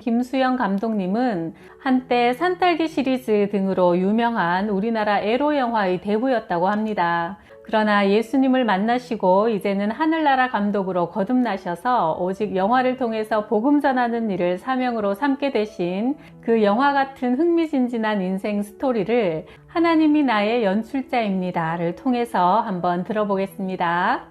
김수영 감독님은 한때 산딸기 시리즈 등으로 유명한 우리나라 에로 영화의 대부였다고 합니다. 그러나 예수님을 만나시고 이제는 하늘나라 감독으로 거듭나셔서 오직 영화를 통해서 복음 전하는 일을 사명으로 삼게 되신 그 영화 같은 흥미진진한 인생 스토리를 하나님이 나의 연출자입니다를 통해서 한번 들어보겠습니다.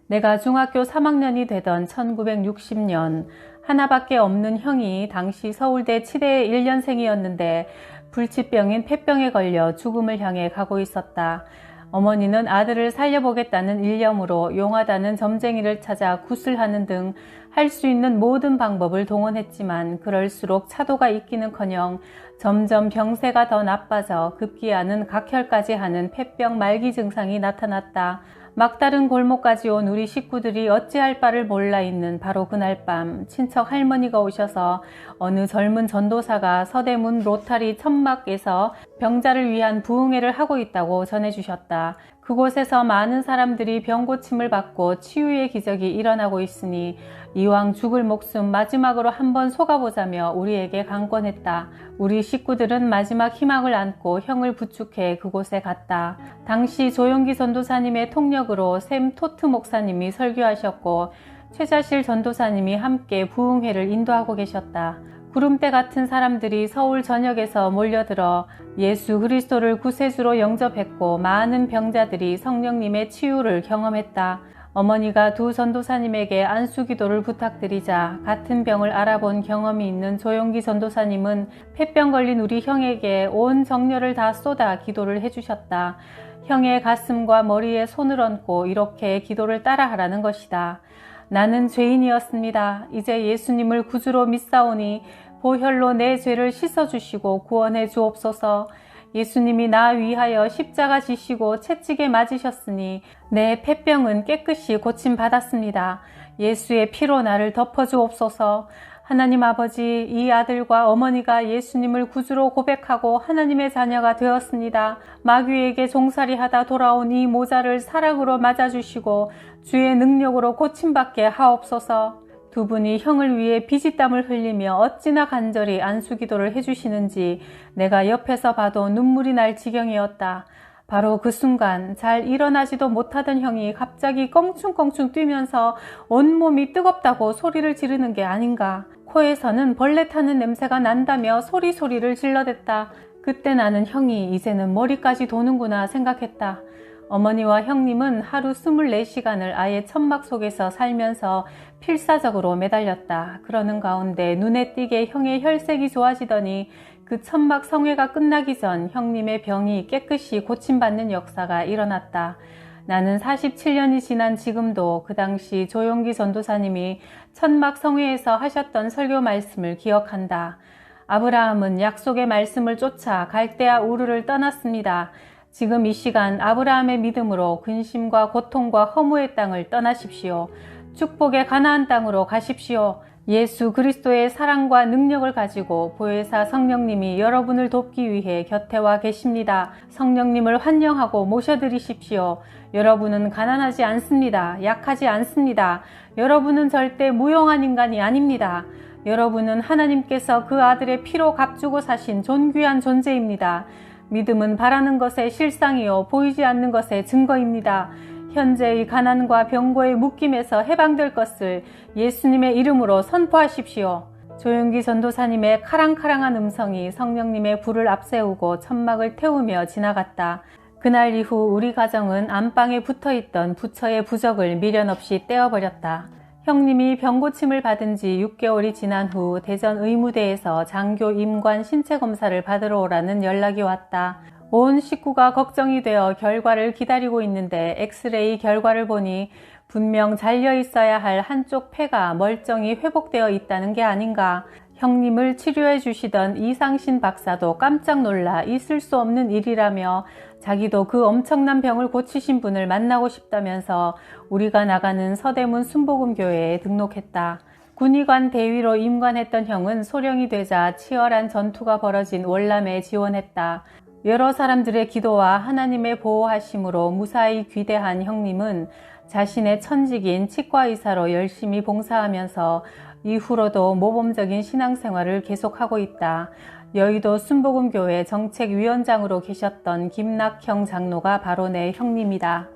내가 중학교 3학년이 되던 1960년 하나밖에 없는 형이 당시 서울대 치대 1년생이었는데 불치병인 폐병에 걸려 죽음을 향해 가고 있었다. 어머니는 아들을 살려보겠다는 일념으로 용하다는 점쟁이를 찾아 구슬하는 등 할 수 있는 모든 방법을 동원했지만 그럴수록 차도가 있기는커녕 점점 병세가 더 나빠져 급기야는 각혈까지 하는 폐병 말기 증상이 나타났다. 막다른 골목까지 온 우리 식구들이 어찌할 바를 몰라 있는 바로 그날 밤 친척 할머니가 오셔서 어느 젊은 전도사가 서대문 로타리 천막에서 병자를 위한 부흥회를 하고 있다고 전해주셨다. 그곳에서 많은 사람들이 병고침을 받고 치유의 기적이 일어나고 있으니 이왕 죽을 목숨 마지막으로 한번 속아보자며 우리에게 강권했다. 우리 식구들은 마지막 희망을 안고 형을 부축해 그곳에 갔다. 당시 조용기 전도사님의 통역으로 샘 토트 목사님이 설교하셨고 최자실 전도사님이 함께 부흥회를 인도하고 계셨다. 구름대 같은 사람들이 서울 전역에서 몰려들어 예수 그리스도를 구세주로 영접했고 많은 병자들이 성령님의 치유를 경험했다. 어머니가 두 전도사님에게 안수기도를 부탁드리자 같은 병을 알아본 경험이 있는 조용기 전도사님은 폐병 걸린 우리 형에게 온 정열을 다 쏟아 기도를 해주셨다. 형의 가슴과 머리에 손을 얹고 이렇게 기도를 따라하라는 것이다. 나는 죄인이었습니다. 이제 예수님을 구주로 믿사오니 보혈로 내 죄를 씻어주시고 구원해 주옵소서. 예수님이 나 위하여 십자가 지시고 채찍에 맞으셨으니 내 폐병은 깨끗이 고침받았습니다. 예수의 피로 나를 덮어주옵소서. 하나님 아버지, 이 아들과 어머니가 예수님을 구주로 고백하고 하나님의 자녀가 되었습니다. 마귀에게 종살이하다 돌아온 이 모자를 사랑으로 맞아주시고 주의 능력으로 고침받게 하옵소서. 두 분이 형을 위해 피지땀을 흘리며 어찌나 간절히 안수기도를 해주시는지 내가 옆에서 봐도 눈물이 날 지경이었다. 바로 그 순간 잘 일어나지도 못하던 형이 갑자기 껑충껑충 뛰면서 온몸이 뜨겁다고 소리를 지르는 게 아닌가. 코에서는 벌레 타는 냄새가 난다며 소리를 질러댔다. 그때 나는 형이 이제는 머리까지 도는구나 생각했다. 어머니와 형님은 하루 24시간을 아예 천막 속에서 살면서 필사적으로 매달렸다. 그러는 가운데 눈에 띄게 형의 혈색이 좋아지더니 그 천막 성회가 끝나기 전 형님의 병이 깨끗이 고침받는 역사가 일어났다. 나는 47년이 지난 지금도 그 당시 조용기 전도사님이 천막 성회에서 하셨던 설교 말씀을 기억한다. 아브라함은 약속의 말씀을 쫓아 갈대아 우르를 떠났습니다. 지금 이 시간 아브라함의 믿음으로 근심과 고통과 허무의 땅을 떠나십시오. 축복의 가나안 땅으로 가십시오. 예수 그리스도의 사랑과 능력을 가지고 보혜사 성령님이 여러분을 돕기 위해 곁에 와 계십니다. 성령님을 환영하고 모셔드리십시오. 여러분은 가난하지 않습니다. 약하지 않습니다. 여러분은 절대 무용한 인간이 아닙니다. 여러분은 하나님께서 그 아들의 피로 값주고 사신 존귀한 존재입니다. 믿음은 바라는 것의 실상이요 보이지 않는 것의 증거입니다. 현재의 가난과 병고의 묶임에서 해방될 것을 예수님의 이름으로 선포하십시오. 조용기 전도사님의 카랑카랑한 음성이 성령님의 불을 앞세우고 천막을 태우며 지나갔다. 그날 이후 우리 가정은 안방에 붙어있던 부처의 부적을 미련 없이 떼어버렸다. 형님이 병고침을 받은 지 6개월이 지난 후 대전 의무대에서 장교 임관 신체검사를 받으러 오라는 연락이 왔다. 온 식구가 걱정이 되어 결과를 기다리고 있는데 엑스레이 결과를 보니 분명 잘려 있어야 할 한쪽 폐가 멀쩡히 회복되어 있다는 게 아닌가. 형님을 치료해 주시던 이상신 박사도 깜짝 놀라 있을 수 없는 일이라며 자기도 그 엄청난 병을 고치신 분을 만나고 싶다면서 우리가 나가는 서대문 순복음교회에 등록했다. 군의관 대위로 임관했던 형은 소령이 되자 치열한 전투가 벌어진 월남에 지원했다. 여러 사람들의 기도와 하나님의 보호하심으로 무사히 귀대한 형님은 자신의 천직인 치과의사로 열심히 봉사하면서 이후로도 모범적인 신앙생활을 계속하고 있다. 여의도 순복음교회 정책위원장으로 계셨던 김낙형 장로가 바로 내 형님이다.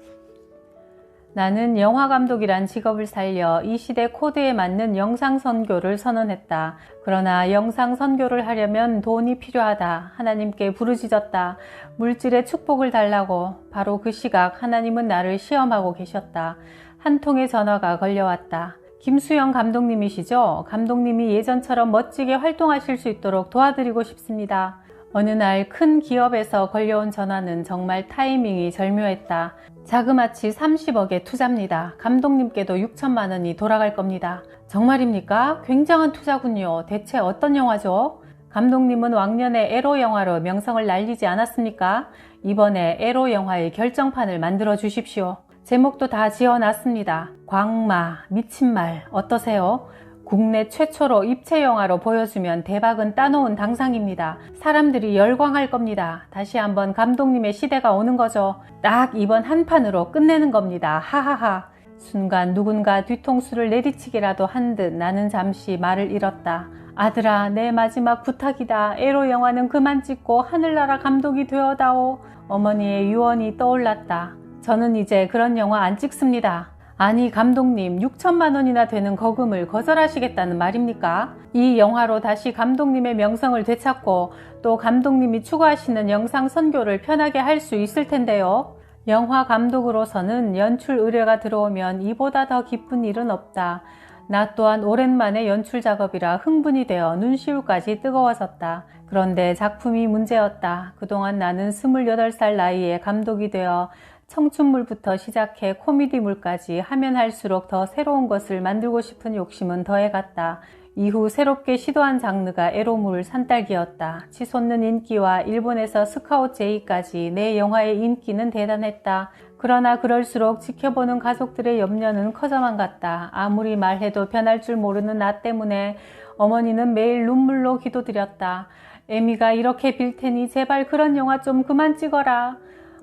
나는 영화감독이란 직업을 살려 이 시대 코드에 맞는 영상선교를 선언했다. 그러나 영상선교를 하려면 돈이 필요하다. 하나님께 부르짖었다. 물질의 축복을 달라고. 바로 그 시각 하나님은 나를 시험하고 계셨다. 한 통의 전화가 걸려왔다. 김수영 감독님이시죠? 감독님이 예전처럼 멋지게 활동하실 수 있도록 도와드리고 싶습니다. 어느 날 큰 기업에서 걸려온 전화는 정말 타이밍이 절묘했다. 자그마치 30억의 투자입니다. 감독님께도 6천만 원이 돌아갈 겁니다. 정말입니까? 굉장한 투자군요. 대체 어떤 영화죠? 감독님은 왕년에 에로 영화로 명성을 날리지 않았습니까? 이번에 에로 영화의 결정판을 만들어 주십시오. 제목도 다 지어놨습니다. 광마, 미친 말 어떠세요? 국내 최초로 입체 영화로 보여주면 대박은 따놓은 당상입니다. 사람들이 열광할 겁니다. 다시 한번 감독님의 시대가 오는 거죠. 딱 이번 한 판으로 끝내는 겁니다. 하하하. 순간 누군가 뒤통수를 내리치기라도 한 듯 나는 잠시 말을 잃었다. 아들아, 내 마지막 부탁이다. 에로 영화는 그만 찍고 하늘나라 감독이 되어다오. 어머니의 유언이 떠올랐다. 저는 이제 그런 영화 안 찍습니다. 아니 감독님, 6천만 원이나 되는 거금을 거절하시겠다는 말입니까? 이 영화로 다시 감독님의 명성을 되찾고 또 감독님이 추구하시는 영상 선교를 편하게 할 수 있을 텐데요. 영화 감독으로서는 연출 의뢰가 들어오면 이보다 더 기쁜 일은 없다. 나 또한 오랜만에 연출 작업이라 흥분이 되어 눈시울까지 뜨거워졌다. 그런데 작품이 문제였다. 그동안 나는 28살 나이에 감독이 되어 청춘물부터 시작해 코미디물까지 하면 할수록 더 새로운 것을 만들고 싶은 욕심은 더해갔다. 이후 새롭게 시도한 장르가 에로물 산딸기였다. 치솟는 인기와 일본에서 스카웃 제의까지 내 영화의 인기는 대단했다. 그러나 그럴수록 지켜보는 가족들의 염려는 커져만 갔다. 아무리 말해도 변할 줄 모르는 나 때문에 어머니는 매일 눈물로 기도드렸다. 애미가 이렇게 빌 테니 제발 그런 영화 좀 그만 찍어라.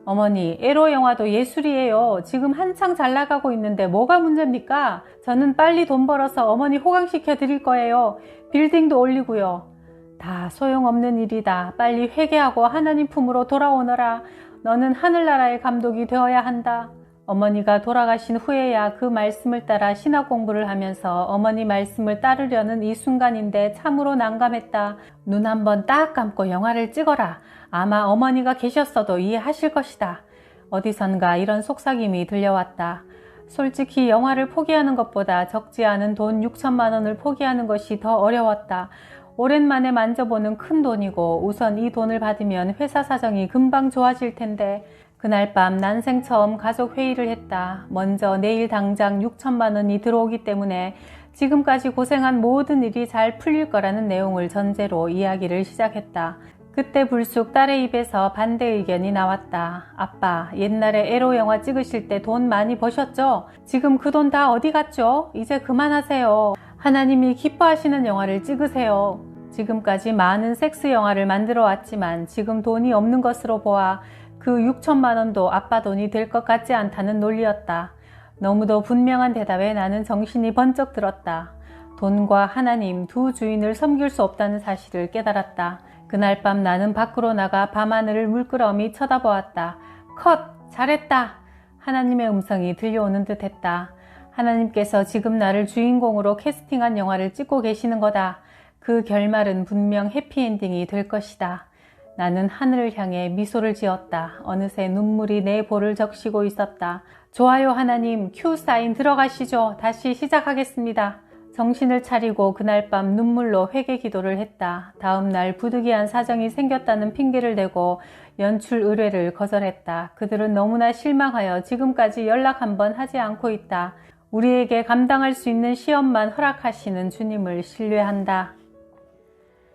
어머니, 에로 영화도 예술이에요. 지금 한창 잘 나가고 있는데 뭐가 문제입니까? 저는 빨리 돈 벌어서 어머니 호강시켜 드릴 거예요. 빌딩도 올리고요. 다 소용없는 일이다. 빨리 회개하고 하나님 품으로 돌아오너라. 너는 하늘나라의 감독이 되어야 한다. 어머니가 돌아가신 후에야 그 말씀을 따라 신학 공부를 하면서 어머니 말씀을 따르려는 이 순간인데 참으로 난감했다. 눈 한번 딱 감고 영화를 찍어라. 아마 어머니가 계셨어도 이해하실 것이다. 어디선가 이런 속삭임이 들려왔다. 솔직히 영화를 포기하는 것보다 적지 않은 돈 6천만 원을 포기하는 것이 더 어려웠다. 오랜만에 만져보는 큰 돈이고 우선 이 돈을 받으면 회사 사정이 금방 좋아질 텐데 그날 밤 난생 처음 가족 회의를 했다. 먼저 내일 당장 6천만 원이 들어오기 때문에 지금까지 고생한 모든 일이 잘 풀릴 거라는 내용을 전제로 이야기를 시작했다. 그때 불쑥 딸의 입에서 반대 의견이 나왔다. 아빠, 옛날에 에로 영화 찍으실 때 돈 많이 버셨죠? 지금 그 돈 다 어디 갔죠? 이제 그만하세요. 하나님이 기뻐하시는 영화를 찍으세요. 지금까지 많은 섹스 영화를 만들어 왔지만 지금 돈이 없는 것으로 보아 그 6천만 원도 아빠 돈이 될 것 같지 않다는 논리였다. 너무도 분명한 대답에 나는 정신이 번쩍 들었다. 돈과 하나님 두 주인을 섬길 수 없다는 사실을 깨달았다. 그날 밤 나는 밖으로 나가 밤하늘을 물끄러미 쳐다보았다. 컷! 잘했다! 하나님의 음성이 들려오는 듯 했다. 하나님께서 지금 나를 주인공으로 캐스팅한 영화를 찍고 계시는 거다. 그 결말은 분명 해피엔딩이 될 것이다. 나는 하늘을 향해 미소를 지었다. 어느새 눈물이 내 볼을 적시고 있었다. 좋아요 하나님, 큐 사인 들어가시죠. 다시 시작하겠습니다. 정신을 차리고 그날 밤 눈물로 회개 기도를 했다. 다음 날 부득이한 사정이 생겼다는 핑계를 대고 연출 의뢰를 거절했다. 그들은 너무나 실망하여 지금까지 연락 한번 하지 않고 있다. 우리에게 감당할 수 있는 시험만 허락하시는 주님을 신뢰한다.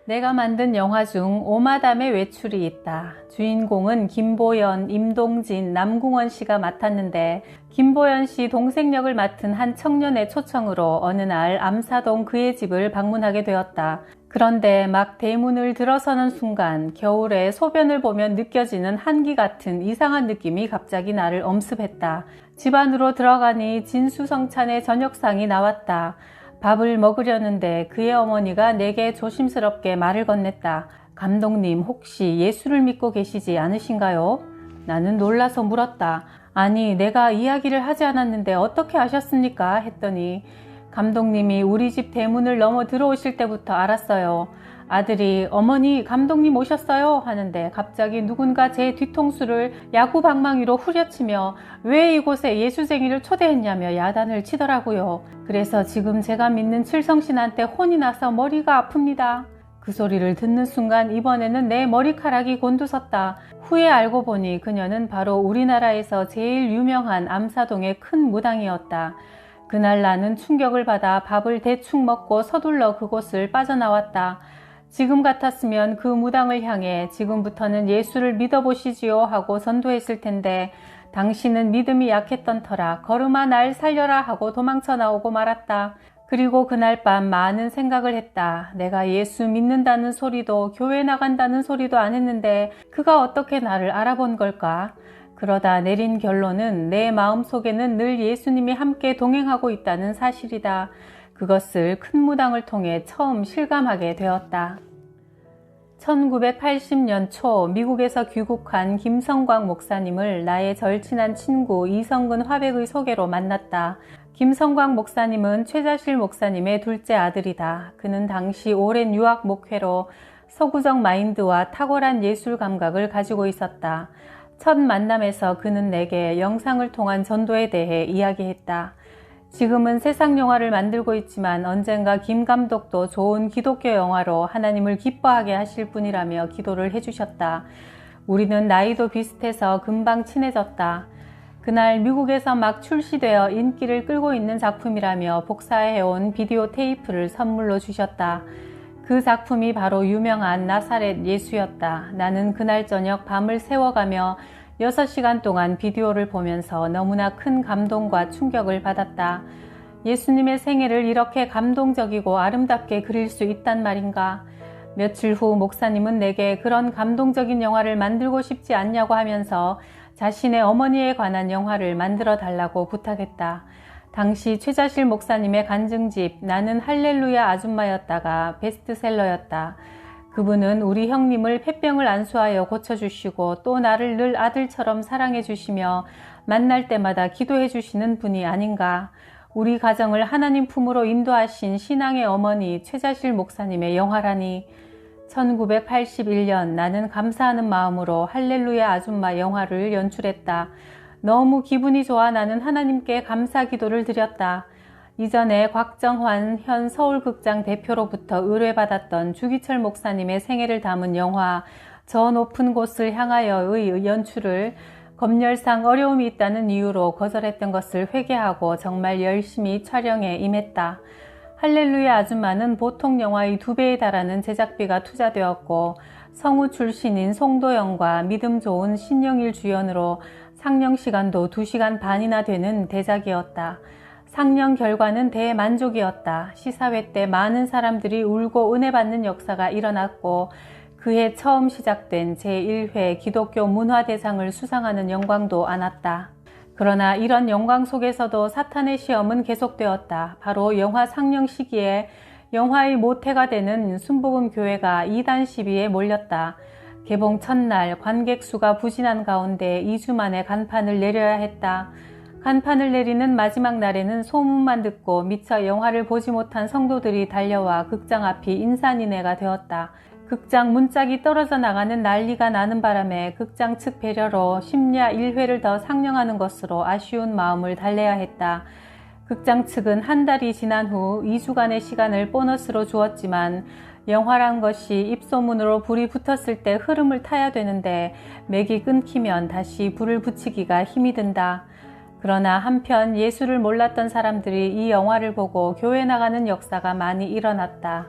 내가 만든 영화 중 오마담의 외출이 있다. 주인공은 김보연, 임동진, 남궁원 씨가 맡았는데 김보연 씨 동생 역을 맡은 한 청년의 초청으로 어느 날 암사동 그의 집을 방문하게 되었다. 그런데 막 대문을 들어서는 순간 겨울에 소변을 보면 느껴지는 한기 같은 이상한 느낌이 갑자기 나를 엄습했다. 집 안으로 들어가니 진수성찬의 저녁상이 나왔다. 밥을 먹으려는데 그의 어머니가 내게 조심스럽게 말을 건넸다. 감독님, 혹시 예수를 믿고 계시지 않으신가요? 나는 놀라서 물었다. 아니, 내가 이야기를 하지 않았는데 어떻게 아셨습니까? 했더니 감독님이 우리 집 대문을 넘어 들어오실 때부터 알았어요. 아들이 어머니, 감독님 오셨어요? 하는데 갑자기 누군가 제 뒤통수를 야구방망이로 후려치며 왜 이곳에 예수쟁이를 초대했냐며 야단을 치더라고요. 그래서 지금 제가 믿는 칠성신한테 혼이 나서 머리가 아픕니다. 그 소리를 듣는 순간 이번에는 내 머리카락이 곤두섰다. 후에 알고 보니 그녀는 바로 우리나라에서 제일 유명한 암사동의 큰 무당이었다. 그날 나는 충격을 받아 밥을 대충 먹고 서둘러 그곳을 빠져나왔다. 지금 같았으면 그 무당을 향해 지금부터는 예수를 믿어보시지요 하고 전도했을 텐데 당신은 믿음이 약했던 터라 걸음아 날 살려라 하고 도망쳐 나오고 말았다. 그리고 그날 밤 많은 생각을 했다. 내가 예수 믿는다는 소리도 교회 나간다는 소리도 안 했는데 그가 어떻게 나를 알아본 걸까? 그러다 내린 결론은 내 마음속에는 늘 예수님이 함께 동행하고 있다는 사실이다. 그것을 큰 무당을 통해 처음 실감하게 되었다. 1980년 초 미국에서 귀국한 김성광 목사님을 나의 절친한 친구 이성근 화백의 소개로 만났다. 김성광 목사님은 최자실 목사님의 둘째 아들이다. 그는 당시 오랜 유학 목회로 서구적 마인드와 탁월한 예술 감각을 가지고 있었다. 첫 만남에서 그는 내게 영상을 통한 전도에 대해 이야기했다. 지금은 세상 영화를 만들고 있지만 언젠가 김 감독도 좋은 기독교 영화로 하나님을 기뻐하게 하실 분이라며 기도를 해주셨다. 우리는 나이도 비슷해서 금방 친해졌다. 그날 미국에서 막 출시되어 인기를 끌고 있는 작품이라며 복사해온 비디오 테이프를 선물로 주셨다. 그 작품이 바로 유명한 나사렛 예수였다. 나는 그날 저녁 밤을 새워가며 6시간 동안 비디오를 보면서 너무나 큰 감동과 충격을 받았다. 예수님의 생애를 이렇게 감동적이고 아름답게 그릴 수 있단 말인가? 며칠 후 목사님은 내게 그런 감동적인 영화를 만들고 싶지 않냐고 하면서 자신의 어머니에 관한 영화를 만들어 달라고 부탁했다. 당시 최자실 목사님의 간증집 나는 할렐루야 아줌마였다가 베스트셀러였다. 그분은 우리 형님을 폐병을 안수하여 고쳐주시고 또 나를 늘 아들처럼 사랑해 주시며 만날 때마다 기도해 주시는 분이 아닌가. 우리 가정을 하나님 품으로 인도하신 신앙의 어머니 최자실 목사님의 영화라니. 1981년 나는 감사하는 마음으로 할렐루야 아줌마 영화를 연출했다. 너무 기분이 좋아 나는 하나님께 감사 기도를 드렸다. 이전에 곽정환 현 서울극장 대표로부터 의뢰받았던 주기철 목사님의 생애를 담은 영화 저 높은 곳을 향하여의 연출을 검열상 어려움이 있다는 이유로 거절했던 것을 회개하고 정말 열심히 촬영에 임했다. 할렐루야 아줌마는 보통 영화의 2배에 달하는 제작비가 투자되었고 성우 출신인 송도영과 믿음 좋은 신영일 주연으로 상영 시간도 2시간 반이나 되는 대작이었다. 상영 결과는 대만족이었다. 시사회 때 많은 사람들이 울고 은혜 받는 역사가 일어났고 그해 처음 시작된 제1회 기독교 문화대상을 수상하는 영광도 안았다. 그러나 이런 영광 속에서도 사탄의 시험은 계속되었다. 바로 영화 상영 시기에 영화의 모태가 되는 순복음교회가 이단 시비에 몰렸다. 개봉 첫날 관객 수가 부진한 가운데 2주 만에 간판을 내려야 했다. 간판을 내리는 마지막 날에는 소문만 듣고 미처 영화를 보지 못한 성도들이 달려와 극장 앞이 인산인해가 되었다. 극장 문짝이 떨어져 나가는 난리가 나는 바람에 극장 측 배려로 심야 1회를 더 상영하는 것으로 아쉬운 마음을 달래야 했다. 극장 측은 한 달이 지난 후 2주간의 시간을 보너스로 주었지만 영화란 것이 입소문으로 불이 붙었을 때 흐름을 타야 되는데 맥이 끊기면 다시 불을 붙이기가 힘이 든다. 그러나 한편 예수를 몰랐던 사람들이 이 영화를 보고 교회 나가는 역사가 많이 일어났다.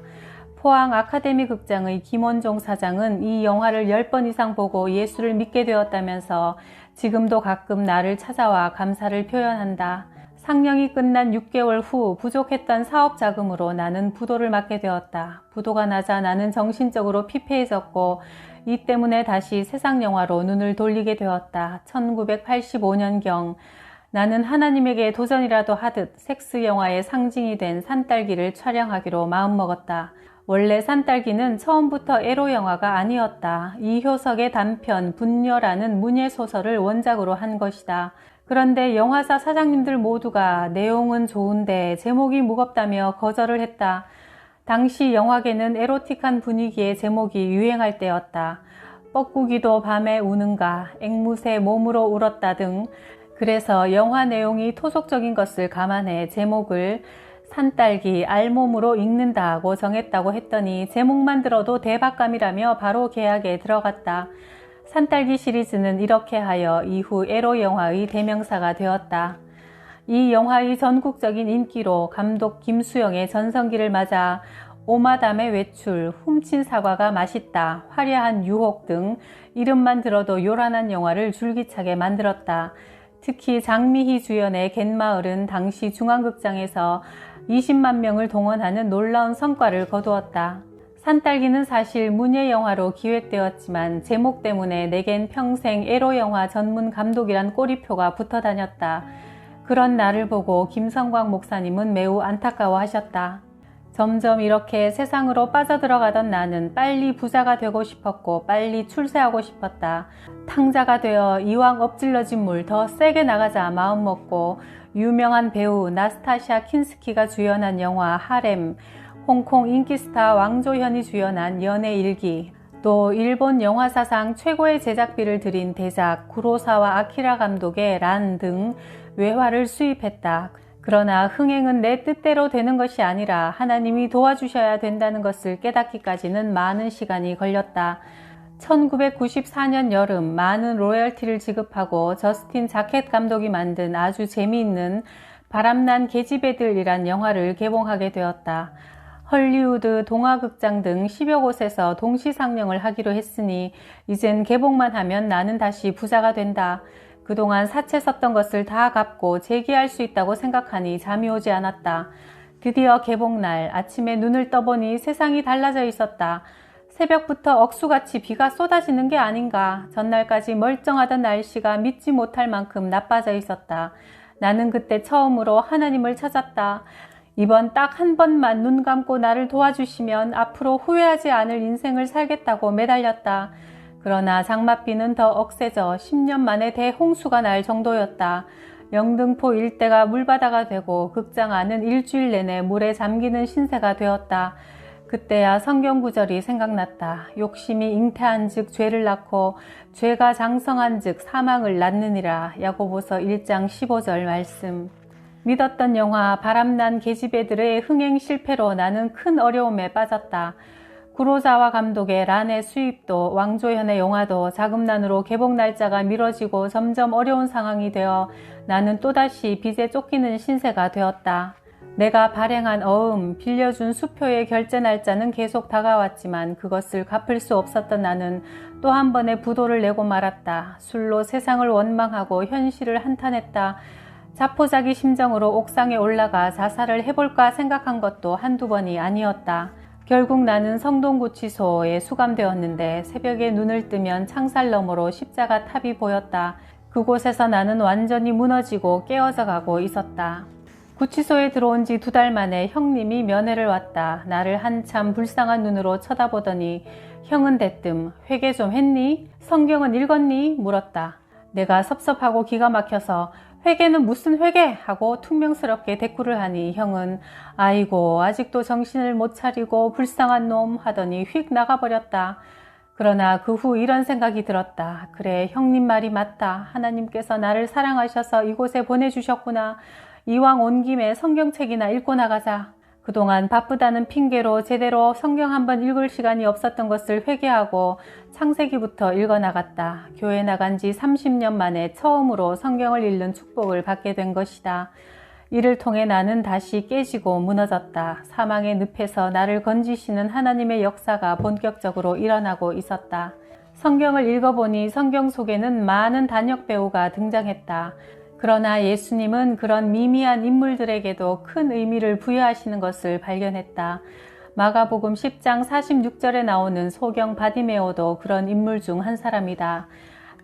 포항 아카데미 극장의 김원종 사장은 이 영화를 10번 이상 보고 예수를 믿게 되었다면서 지금도 가끔 나를 찾아와 감사를 표현한다. 상영이 끝난 6개월 후 부족했던 사업 자금으로 나는 부도를 맞게 되었다. 부도가 나자 나는 정신적으로 피폐해졌고 이 때문에 다시 세상 영화로 눈을 돌리게 되었다. 1985년경 나는 하나님에게 도전이라도 하듯 섹스 영화의 상징이 된 산딸기를 촬영하기로 마음먹었다. 원래 산딸기는 처음부터 에로 영화가 아니었다. 이효석의 단편 분녀라는 문예소설을 원작으로 한 것이다. 그런데 영화사 사장님들 모두가 내용은 좋은데 제목이 무겁다며 거절을 했다. 당시 영화계는 에로틱한 분위기의 제목이 유행할 때였다. 뻐꾸기도 밤에 우는가, 앵무새 몸으로 울었다 등. 그래서 영화 내용이 토속적인 것을 감안해 제목을 산딸기 알몸으로 읽는다고 정했다고 했더니 제목만 들어도 대박감이라며 바로 계약에 들어갔다. 산딸기 시리즈는 이렇게 하여 이후 에로 영화의 대명사가 되었다. 이 영화의 전국적인 인기로 감독 김수영의 전성기를 맞아 오마담의 외출, 훔친 사과가 맛있다, 화려한 유혹 등 이름만 들어도 요란한 영화를 줄기차게 만들었다. 특히 장미희 주연의 갯마을은 당시 중앙극장에서 20만 명을 동원하는 놀라운 성과를 거두었다. 산딸기는 사실 문예 영화로 기획되었지만 제목 때문에 내겐 평생 에로 영화 전문 감독이란 꼬리표가 붙어 다녔다. 그런 나를 보고 김성광 목사님은 매우 안타까워하셨다. 점점 이렇게 세상으로 빠져들어가던 나는 빨리 부자가 되고 싶었고 빨리 출세하고 싶었다. 탕자가 되어 이왕 엎질러진 물 더 세게 나가자 마음먹고 유명한 배우 나스타샤 킨스키가 주연한 영화 하렘, 홍콩 인기스타 왕조현이 주연한 연애일기, 또 일본 영화사상 최고의 제작비를 들인 대작 구로사와 아키라 감독의 란 등 외화를 수입했다. 그러나 흥행은 내 뜻대로 되는 것이 아니라 하나님이 도와주셔야 된다는 것을 깨닫기까지는 많은 시간이 걸렸다. 1994년 여름 많은 로열티를 지급하고 저스틴 자켓 감독이 만든 아주 재미있는 바람난 계집애들이란 영화를 개봉하게 되었다. 헐리우드, 동화극장 등 10여 곳에서 동시 상영을 하기로 했으니 이젠 개봉만 하면 나는 다시 부자가 된다. 그동안 사채 썼던 것을 다 갚고 재기할 수 있다고 생각하니 잠이 오지 않았다. 드디어 개봉날 아침에 눈을 떠보니 세상이 달라져 있었다. 새벽부터 억수같이 비가 쏟아지는 게 아닌가. 전날까지 멀쩡하던 날씨가 믿지 못할 만큼 나빠져 있었다. 나는 그때 처음으로 하나님을 찾았다. 이번 딱 한 번만 눈 감고 나를 도와주시면 앞으로 후회하지 않을 인생을 살겠다고 매달렸다. 그러나 장맛비는 더 억세져 10년 만에 대홍수가 날 정도였다. 영등포 일대가 물바다가 되고 극장 안은 일주일 내내 물에 잠기는 신세가 되었다. 그때야 성경 구절이 생각났다. 욕심이 잉태한 즉 죄를 낳고 죄가 장성한 즉 사망을 낳느니라. 야고보서 1장 15절 말씀. 믿었던 영화 바람난 계집애들의 흥행 실패로 나는 큰 어려움에 빠졌다. 구로사와 감독의 란의 수입도 왕조현의 영화도 자금난으로 개봉 날짜가 미뤄지고 점점 어려운 상황이 되어 나는 또다시 빚에 쫓기는 신세가 되었다. 내가 발행한 어음, 빌려준 수표의 결제 날짜는 계속 다가왔지만 그것을 갚을 수 없었던 나는 또 한 번의 부도를 내고 말았다. 술로 세상을 원망하고 현실을 한탄했다. 자포자기 심정으로 옥상에 올라가 자살을 해볼까 생각한 것도 한두 번이 아니었다. 결국 나는 성동구치소에 수감되었는데 새벽에 눈을 뜨면 창살 너머로 십자가 탑이 보였다. 그곳에서 나는 완전히 무너지고 깨어져 가고 있었다. 구치소에 들어온 지 2달 만에 형님이 면회를 왔다. 나를 한참 불쌍한 눈으로 쳐다보더니 형은 대뜸 회개 좀 했니? 성경은 읽었니? 물었다. 내가 섭섭하고 기가 막혀서 회개는 무슨 회개? 하고 퉁명스럽게 대꾸를 하니 형은 아이고 아직도 정신을 못 차리고 불쌍한 놈 하더니 휙 나가버렸다. 그러나 그 후 이런 생각이 들었다. 그래 형님 말이 맞다. 하나님께서 나를 사랑하셔서 이곳에 보내주셨구나. 이왕 온 김에 성경책이나 읽고 나가자. 그동안 바쁘다는 핑계로 제대로 성경 한번 읽을 시간이 없었던 것을 회개하고 창세기부터 읽어나갔다. 교회 나간 지 30년 만에 처음으로 성경을 읽는 축복을 받게 된 것이다. 이를 통해 나는 다시 깨지고 무너졌다. 사망의 늪에서 나를 건지시는 하나님의 역사가 본격적으로 일어나고 있었다. 성경을 읽어보니 성경 속에는 많은 단역 배우가 등장했다. 그러나 예수님은 그런 미미한 인물들에게도 큰 의미를 부여하시는 것을 발견했다. 마가복음 10장 46절에 나오는 소경 바디메오도 그런 인물 중 한 사람이다.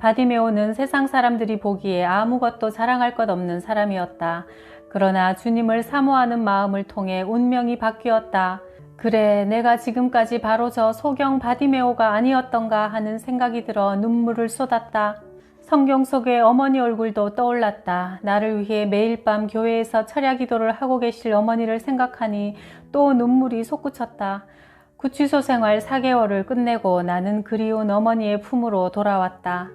바디메오는 세상 사람들이 보기에 아무것도 자랑할 것 없는 사람이었다. 그러나 주님을 사모하는 마음을 통해 운명이 바뀌었다. 그래, 내가 지금까지 바로 저 소경 바디메오가 아니었던가 하는 생각이 들어 눈물을 쏟았다. 성경 속의 어머니 얼굴도 떠올랐다. 나를 위해 매일 밤 교회에서 철야 기도를 하고 계실 어머니를 생각하니 또 눈물이 솟구쳤다. 구치소 생활 4개월을 끝내고 나는 그리운 어머니의 품으로 돌아왔다.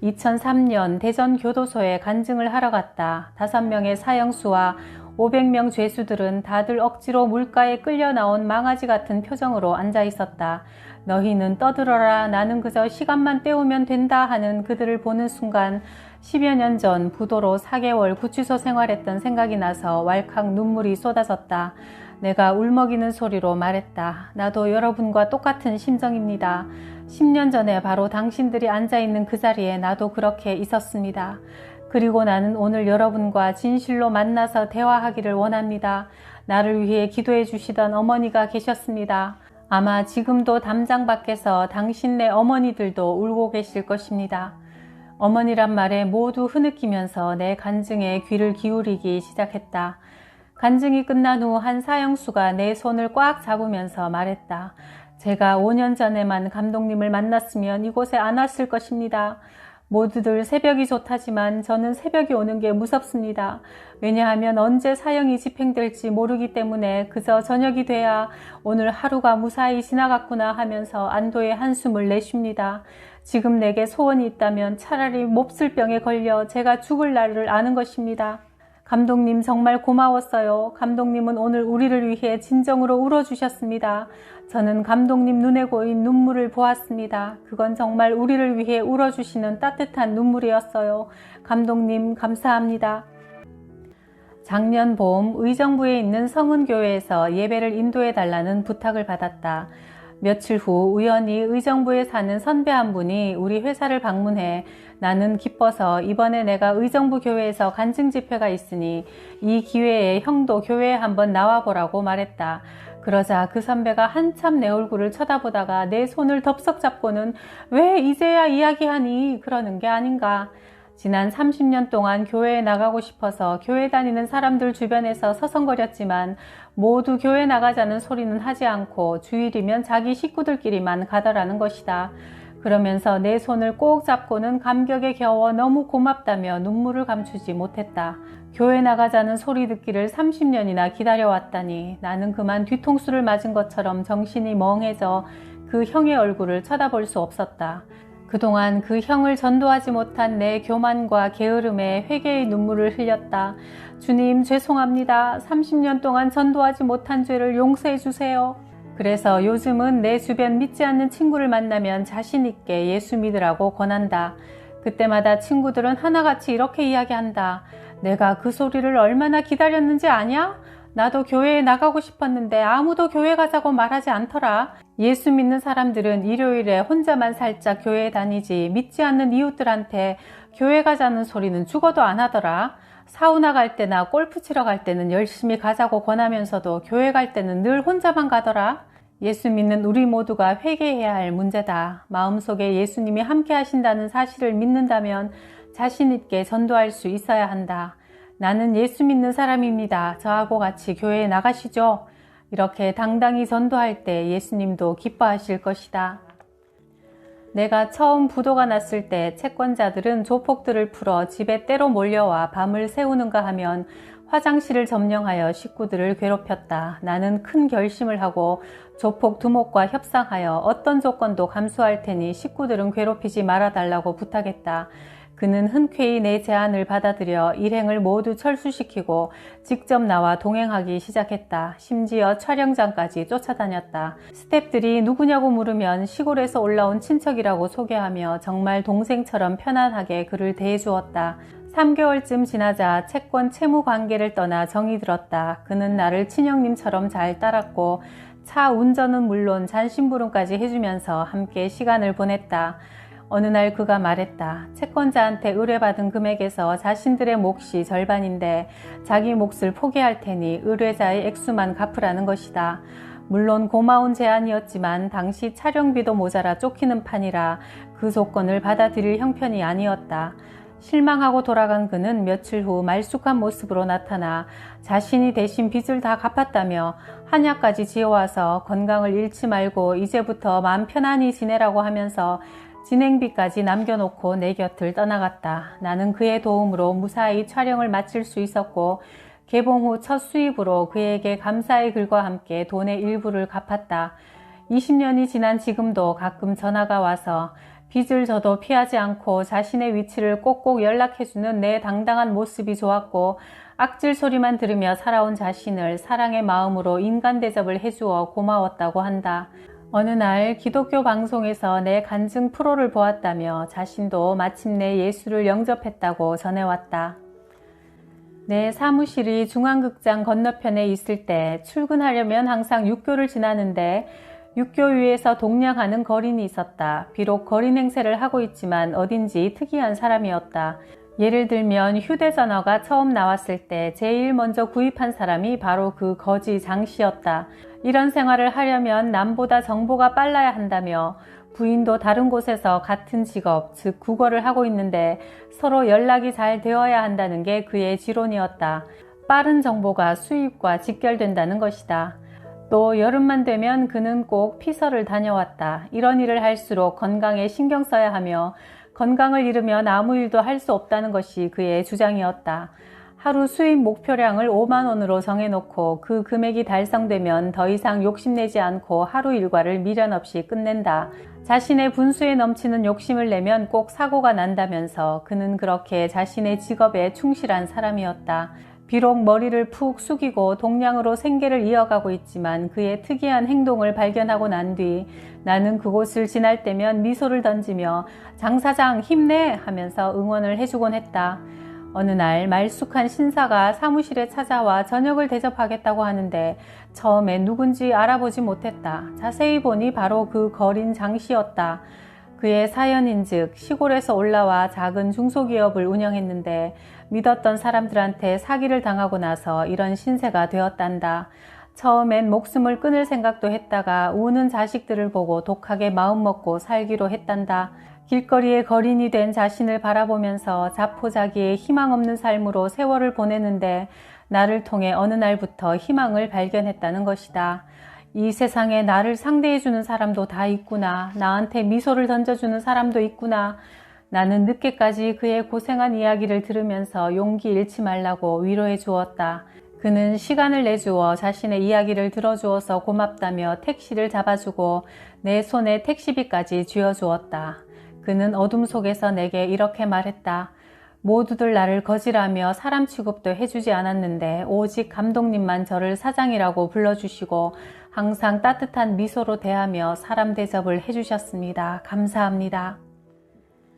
2003년 대전 교도소에 간증을 하러 갔다. 5명의 사형수와 500명 죄수들은 다들 억지로 물가에 끌려 나온 망아지 같은 표정으로 앉아 있었다. 너희는 떠들어라. 나는 그저 시간만 때우면 된다 하는 그들을 보는 순간 10여 년 전 부도로 4개월 구치소 생활했던 생각이 나서 왈칵 눈물이 쏟아졌다. 내가 울먹이는 소리로 말했다. 나도 여러분과 똑같은 심정입니다. 10년 전에 바로 당신들이 앉아있는 그 자리에 나도 그렇게 있었습니다. 그리고 나는 오늘 여러분과 진실로 만나서 대화하기를 원합니다. 나를 위해 기도해 주시던 어머니가 계셨습니다. 아마 지금도 담장 밖에서 당신네 어머니들도 울고 계실 것입니다. 어머니란 말에 모두 흐느끼면서 내 간증에 귀를 기울이기 시작했다. 간증이 끝난 후 한 사형수가 내 손을 꽉 잡으면서 말했다. 제가 5년 전에만 감독님을 만났으면 이곳에 안 왔을 것입니다. 모두들 새벽이 좋다지만 저는 새벽이 오는 게 무섭습니다. 왜냐하면 언제 사형이 집행될지 모르기 때문에 그저 저녁이 돼야 오늘 하루가 무사히 지나갔구나 하면서 안도의 한숨을 내쉽니다. 지금 내게 소원이 있다면 차라리 몹쓸 병에 걸려 제가 죽을 날을 아는 것입니다. 감독님 정말 고마웠어요. 감독님은 오늘 우리를 위해 진정으로 울어주셨습니다. 저는 감독님 눈에 고인 눈물을 보았습니다. 그건 정말 우리를 위해 울어주시는 따뜻한 눈물이었어요. 감독님 감사합니다. 작년 봄 의정부에 있는 성은교회에서 예배를 인도해달라는 부탁을 받았다. 며칠 후 우연히 의정부에 사는 선배 한 분이 우리 회사를 방문해 나는 기뻐서 이번에 내가 의정부 교회에서 간증 집회가 있으니 이 기회에 형도 교회에 한번 나와보라고 말했다. 그러자 그 선배가 한참 내 얼굴을 쳐다보다가 내 손을 덥석 잡고는 왜 이제야 이야기하니? 그러는 게 아닌가. 지난 30년 동안 교회에 나가고 싶어서 교회 다니는 사람들 주변에서 서성거렸지만 모두 교회 나가자는 소리는 하지 않고 주일이면 자기 식구들끼리만 가더라는 것이다. 그러면서 내 손을 꼭 잡고는 감격에 겨워 너무 고맙다며 눈물을 감추지 못했다. 교회 나가자는 소리 듣기를 30년이나 기다려왔다니 나는 그만 뒤통수를 맞은 것처럼 정신이 멍해져 그 형의 얼굴을 쳐다볼 수 없었다. 그동안 그 형을 전도하지 못한 내 교만과 게으름에 회개의 눈물을 흘렸다. 주님 죄송합니다. 30년 동안 전도하지 못한 죄를 용서해 주세요. 그래서 요즘은 내 주변 믿지 않는 친구를 만나면 자신 있게 예수 믿으라고 권한다. 그때마다 친구들은 하나같이 이렇게 이야기한다. 내가 그 소리를 얼마나 기다렸는지 아냐? 나도 교회에 나가고 싶었는데 아무도 교회 가자고 말하지 않더라. 예수 믿는 사람들은 일요일에 혼자만 살짝 교회에 다니지 믿지 않는 이웃들한테 교회 가자는 소리는 죽어도 안 하더라. 사우나 갈 때나 골프 치러 갈 때는 열심히 가자고 권하면서도 교회 갈 때는 늘 혼자만 가더라. 예수 믿는 우리 모두가 회개해야 할 문제다. 마음속에 예수님이 함께 하신다는 사실을 믿는다면 자신 있게 전도할 수 있어야 한다. 나는 예수 믿는 사람입니다. 저하고 같이 교회에 나가시죠. 이렇게 당당히 전도할 때 예수님도 기뻐하실 것이다. 내가 처음 부도가 났을 때 채권자들은 조폭들을 풀어 집에 때로 몰려와 밤을 새우는가 하면 화장실을 점령하여 식구들을 괴롭혔다. 나는 큰 결심을 하고 조폭 두목과 협상하여 어떤 조건도 감수할 테니 식구들은 괴롭히지 말아달라고 부탁했다. 그는 흔쾌히 내 제안을 받아들여 일행을 모두 철수시키고 직접 나와 동행하기 시작했다. 심지어 촬영장까지 쫓아다녔다. 스태프들이 누구냐고 물으면 시골에서 올라온 친척이라고 소개하며 정말 동생처럼 편안하게 그를 대해주었다. 3개월쯤 지나자 채권 채무 관계를 떠나 정이 들었다. 그는 나를 친형님처럼 잘 따랐고 차 운전은 물론 잔심부름까지 해주면서 함께 시간을 보냈다. 어느 날 그가 말했다. 채권자한테 의뢰받은 금액에서 자신들의 몫이 절반인데 자기 몫을 포기할 테니 의뢰자의 액수만 갚으라는 것이다. 물론 고마운 제안이었지만 당시 촬영비도 모자라 쫓기는 판이라 그 그 조건을 받아들일 형편이 아니었다. 실망하고 돌아간 그는 며칠 후 말쑥한 모습으로 나타나 자신이 대신 빚을 다 갚았다며 한약까지 지어와서 건강을 잃지 말고 이제부터 마음 편안히 지내라고 하면서 진행비까지 남겨놓고 내 곁을 떠나갔다. 나는 그의 도움으로 무사히 촬영을 마칠 수 있었고 개봉 후 첫 수입으로 그에게 감사의 글과 함께 돈의 일부를 갚았다. 20년이 지난 지금도 가끔 전화가 와서 빚을 져도 피하지 않고 자신의 위치를 꼭꼭 연락해주는 내 당당한 모습이 좋았고 악질 소리만 들으며 살아온 자신을 사랑의 마음으로 인간 대접을 해주어 고마웠다고 한다. 어느 날 기독교 방송에서 내 간증 프로를 보았다며 자신도 마침내 예수를 영접했다고 전해왔다. 내 사무실이 중앙극장 건너편에 있을 때 출근하려면 항상 육교를 지나는데 육교 위에서 동냥하는 거린이 있었다. 비록 거린 행세를 하고 있지만 어딘지 특이한 사람이었다. 예를 들면 휴대전화가 처음 나왔을 때 제일 먼저 구입한 사람이 바로 그 거지 장씨였다. 이런 생활을 하려면 남보다 정보가 빨라야 한다며 부인도 다른 곳에서 같은 직업, 즉 국어를 하고 있는데 서로 연락이 잘 되어야 한다는 게 그의 지론이었다. 빠른 정보가 수입과 직결된다는 것이다. 또 여름만 되면 그는 꼭 피서를 다녀왔다. 이런 일을 할수록 건강에 신경 써야 하며 건강을 잃으면 아무 일도 할 수 없다는 것이 그의 주장이었다. 하루 수입 목표량을 5만 원으로 정해놓고 그 금액이 달성되면 더 이상 욕심내지 않고 하루 일과를 미련 없이 끝낸다. 자신의 분수에 넘치는 욕심을 내면 꼭 사고가 난다면서 그는 그렇게 자신의 직업에 충실한 사람이었다. 비록 머리를 푹 숙이고 동냥으로 생계를 이어가고 있지만 그의 특이한 행동을 발견하고 난 뒤 나는 그곳을 지날 때면 미소를 던지며 장사장 힘내 하면서 응원을 해주곤 했다. 어느 날 말쑥한 신사가 사무실에 찾아와 저녁을 대접하겠다고 하는데 처음에 누군지 알아보지 못했다. 자세히 보니 바로 그 거린 장씨였다. 그의 사연인즉 시골에서 올라와 작은 중소기업을 운영했는데 믿었던 사람들한테 사기를 당하고 나서 이런 신세가 되었단다. 처음엔 목숨을 끊을 생각도 했다가 우는 자식들을 보고 독하게 마음먹고 살기로 했단다. 길거리에 거린이 된 자신을 바라보면서 자포자기의 희망 없는 삶으로 세월을 보내는데 나를 통해 어느 날부터 희망을 발견했다는 것이다. 이 세상에 나를 상대해주는 사람도 다 있구나. 나한테 미소를 던져주는 사람도 있구나. 나는 늦게까지 그의 고생한 이야기를 들으면서 용기 잃지 말라고 위로해 주었다. 그는 시간을 내주어 자신의 이야기를 들어주어서 고맙다며 택시를 잡아주고 내 손에 택시비까지 쥐어주었다. 그는 어둠 속에서 내게 이렇게 말했다. 모두들 나를 거지라며 사람 취급도 해주지 않았는데 오직 감독님만 저를 사장이라고 불러주시고 항상 따뜻한 미소로 대하며 사람 대접을 해주셨습니다. 감사합니다.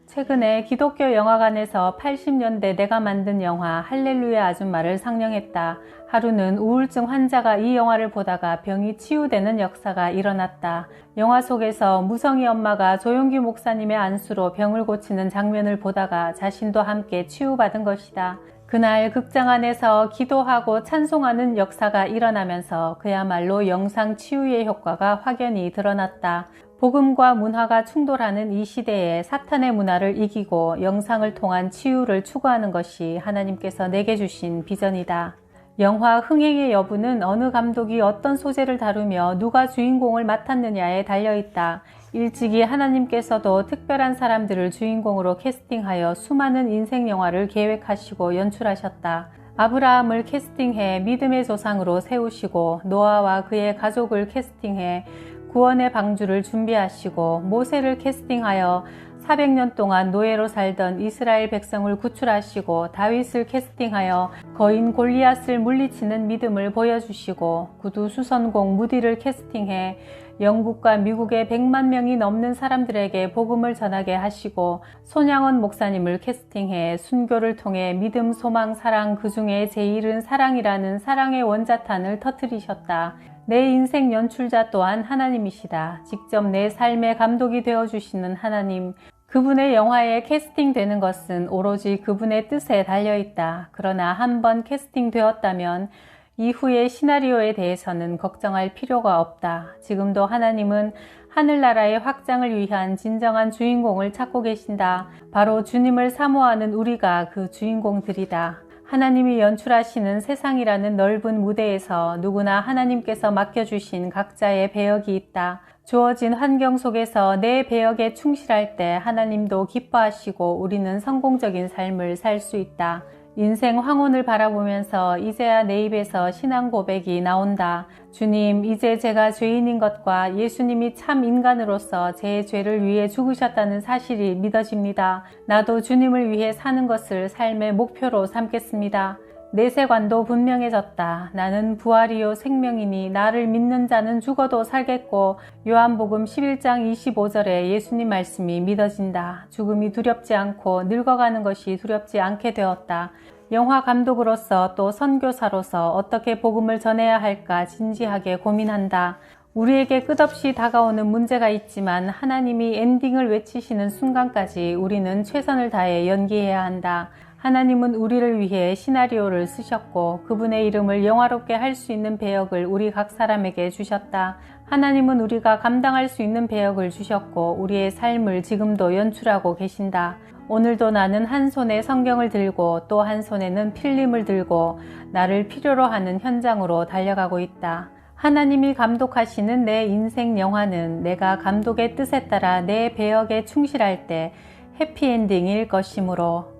최근에 기독교 영화관에서 80년대 내가 만든 영화 할렐루야 아줌마를 상영했다. 하루는 우울증 환자가 이 영화를 보다가 병이 치유되는 역사가 일어났다. 영화 속에서 무성이 엄마가 조용기 목사님의 안수로 병을 고치는 장면을 보다가 자신도 함께 치유받은 것이다. 그날 극장 안에서 기도하고 찬송하는 역사가 일어나면서 그야말로 영상 치유의 효과가 확연히 드러났다. 복음과 문화가 충돌하는 이 시대에 사탄의 문화를 이기고 영상을 통한 치유를 추구하는 것이 하나님께서 내게 주신 비전이다. 영화 흥행의 여부는 어느 감독이 어떤 소재를 다루며 누가 주인공을 맡았느냐에 달려있다. 일찍이 하나님께서도 특별한 사람들을 주인공으로 캐스팅하여 수많은 인생 영화를 계획하시고 연출하셨다. 아브라함을 캐스팅해 믿음의 조상으로 세우시고 노아와 그의 가족을 캐스팅해 구원의 방주를 준비하시고 모세를 캐스팅하여 400년 동안 노예로 살던 이스라엘 백성을 구출하시고 다윗을 캐스팅하여 거인 골리앗을 물리치는 믿음을 보여주시고 구두 수선공 무디를 캐스팅해 영국과 미국의 100만 명이 넘는 사람들에게 복음을 전하게 하시고 손양원 목사님을 캐스팅해 순교를 통해 믿음, 소망, 사랑 그 중에 제일은 사랑이라는 사랑의 원자탄을 터뜨리셨다. 내 인생 연출자 또한 하나님이시다. 직접 내 삶의 감독이 되어주시는 하나님. 그분의 영화에 캐스팅되는 것은 오로지 그분의 뜻에 달려있다. 그러나 한번 캐스팅되었다면 이후의 시나리오에 대해서는 걱정할 필요가 없다. 지금도 하나님은 하늘나라의 확장을 위한 진정한 주인공을 찾고 계신다. 바로 주님을 사모하는 우리가 그 주인공들이다. 하나님이 연출하시는 세상이라는 넓은 무대에서 누구나 하나님께서 맡겨주신 각자의 배역이 있다. 주어진 환경 속에서 내 배역에 충실할 때 하나님도 기뻐하시고 우리는 성공적인 삶을 살 수 있다. 인생 황혼을 바라보면서 이제야 내 입에서 신앙 고백이 나온다. 주님, 이제 제가 죄인인 것과 예수님이 참 인간으로서 제 죄를 위해 죽으셨다는 사실이 믿어집니다. 나도 주님을 위해 사는 것을 삶의 목표로 삼겠습니다. 내 세관도 분명해졌다. 나는 부활이요 생명이니 나를 믿는 자는 죽어도 살겠고, 요한복음 11장 25절에 예수님 말씀이 믿어진다. 죽음이 두렵지 않고 늙어가는 것이 두렵지 않게 되었다. 영화 감독으로서 또 선교사로서 어떻게 복음을 전해야 할까 진지하게 고민한다. 우리에게 끝없이 다가오는 문제가 있지만 하나님이 엔딩을 외치시는 순간까지 우리는 최선을 다해 연기해야 한다. 하나님은 우리를 위해 시나리오를 쓰셨고 그분의 이름을 영화롭게 할 수 있는 배역을 우리 각 사람에게 주셨다. 하나님은 우리가 감당할 수 있는 배역을 주셨고 우리의 삶을 지금도 연출하고 계신다. 오늘도 나는 한 손에 성경을 들고 또 한 손에는 필름을 들고 나를 필요로 하는 현장으로 달려가고 있다. 하나님이 감독하시는 내 인생 영화는 내가 감독의 뜻에 따라 내 배역에 충실할 때 해피엔딩일 것이므로